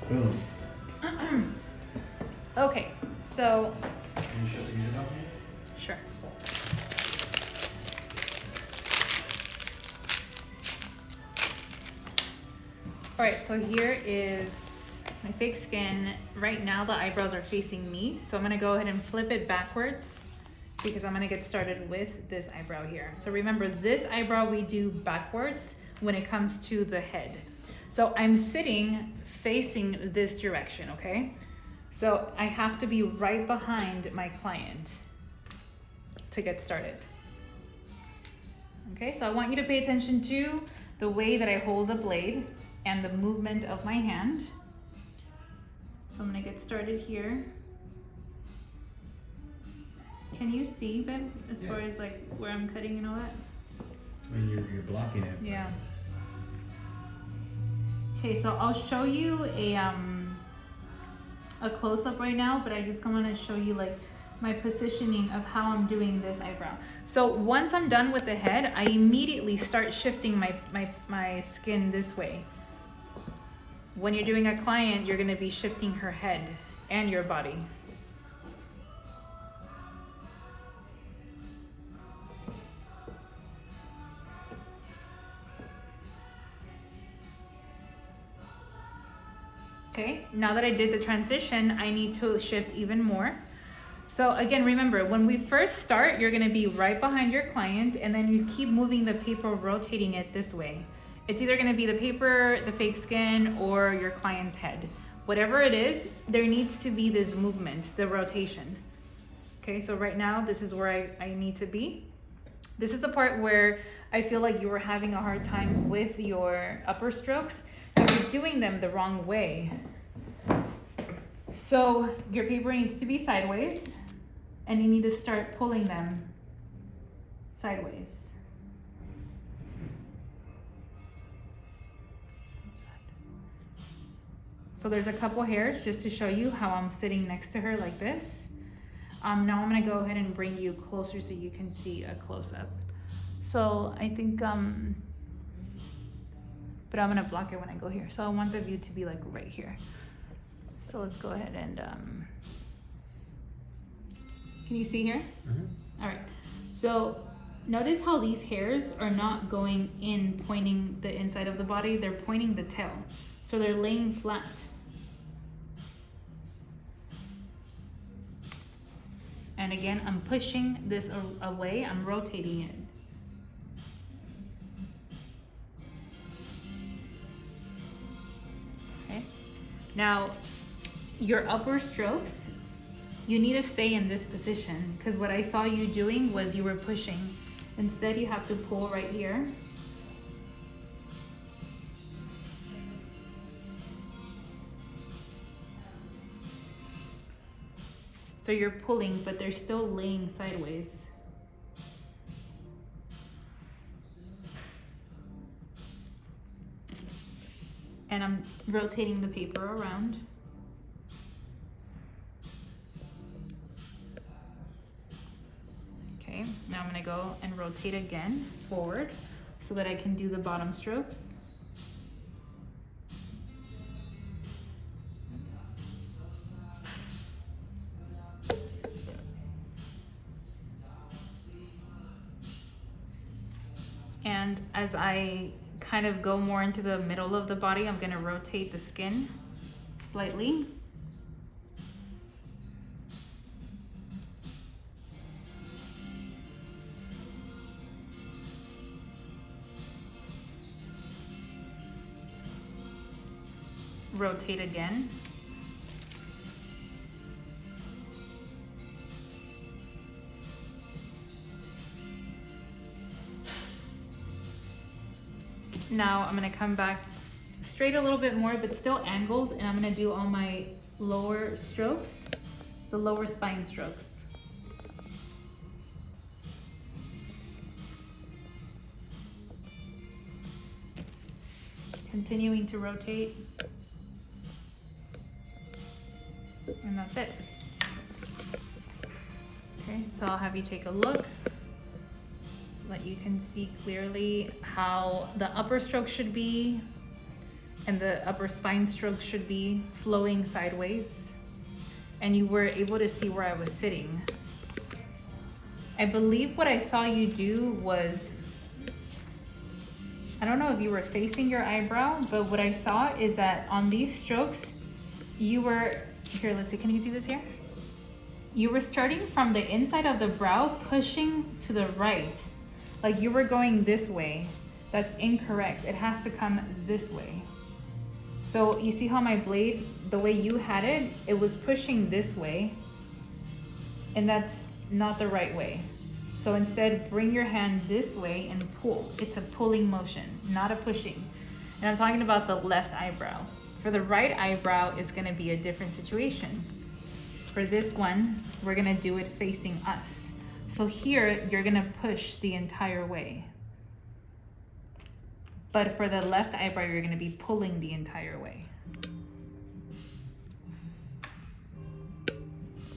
Boom. Okay, so. Can you show it off me? Sure. All right, so here is my fake skin. Right now the eyebrows are facing me, so I'm gonna go ahead and flip it backwards because I'm gonna get started with this eyebrow here. So remember, this eyebrow we do backwards when it comes to the head. So I'm sitting facing this direction, okay? So I have to be right behind my client to get started. Okay, so I want you to pay attention to the way that I hold the blade and the movement of my hand. So I'm gonna get started here. Can you see, babe, as far as like where I'm cutting and all that? I mean, you're blocking it. Yeah. Okay, so I'll show you a close-up right now, but I just want to show you like my positioning of how I'm doing this eyebrow. So once I'm done with the head, I immediately start shifting my skin this way. When you're doing a client, you're going to be shifting her head and your body. Okay, now that I did the transition, I need to shift even more. So again, remember, when we first start, you're gonna be right behind your client, and then you keep moving the paper, rotating it this way. It's either gonna be the paper, the fake skin, or your client's head. Whatever it is, there needs to be this movement, the rotation. Okay, so right now, this is where I need to be. This is the part where I feel like you were having a hard time with your upper strokes. You're doing them the wrong way. So your paper needs to be sideways, and you need to start pulling them sideways. So there's a couple hairs just to show you how I'm sitting next to her like this. Now I'm gonna go ahead and bring you closer so you can see a close-up. So I think, but I'm gonna block it when I go here. So I want the view to be like right here. So let's go ahead and, can you see here? Mm-hmm. All right, so notice how these hairs are not going in, pointing the inside of the body, they're pointing the tail. So they're laying flat. And again, I'm pushing this away, I'm rotating it. Okay, now your upper strokes, you need to stay in this position because what I saw you doing was you were pushing. Instead, you have to pull right here. So you're pulling, but they're still laying sideways. And I'm rotating the paper around. Okay, now I'm gonna go and rotate again forward so that I can do the bottom strokes. And as I kind of go more into the middle of the body, I'm gonna rotate the skin slightly. Rotate again. Now I'm gonna come back straight a little bit more, but still angles, and I'm gonna do all my lower strokes, the lower spine strokes. Continuing to rotate. And that's it. Okay, so I'll have you take a look so that you can see clearly how the upper stroke should be and the upper spine stroke should be flowing sideways. And you were able to see where I was sitting. I believe what I saw you do was, I don't know if you were facing your eyebrow, but what I saw is that on these strokes, you were, here, let's see, can you see this here? You were starting from the inside of the brow, pushing to the right. Like you were going this way. That's incorrect. It has to come this way. So you see how my blade, the way you had it, it was pushing this way, and that's not the right way. So instead, bring your hand this way and pull. It's a pulling motion, not a pushing. And I'm talking about the left eyebrow. For the right eyebrow, it's gonna be a different situation. For this one, we're gonna do it facing us. So here, you're gonna push the entire way. But for the left eyebrow, you're gonna be pulling the entire way.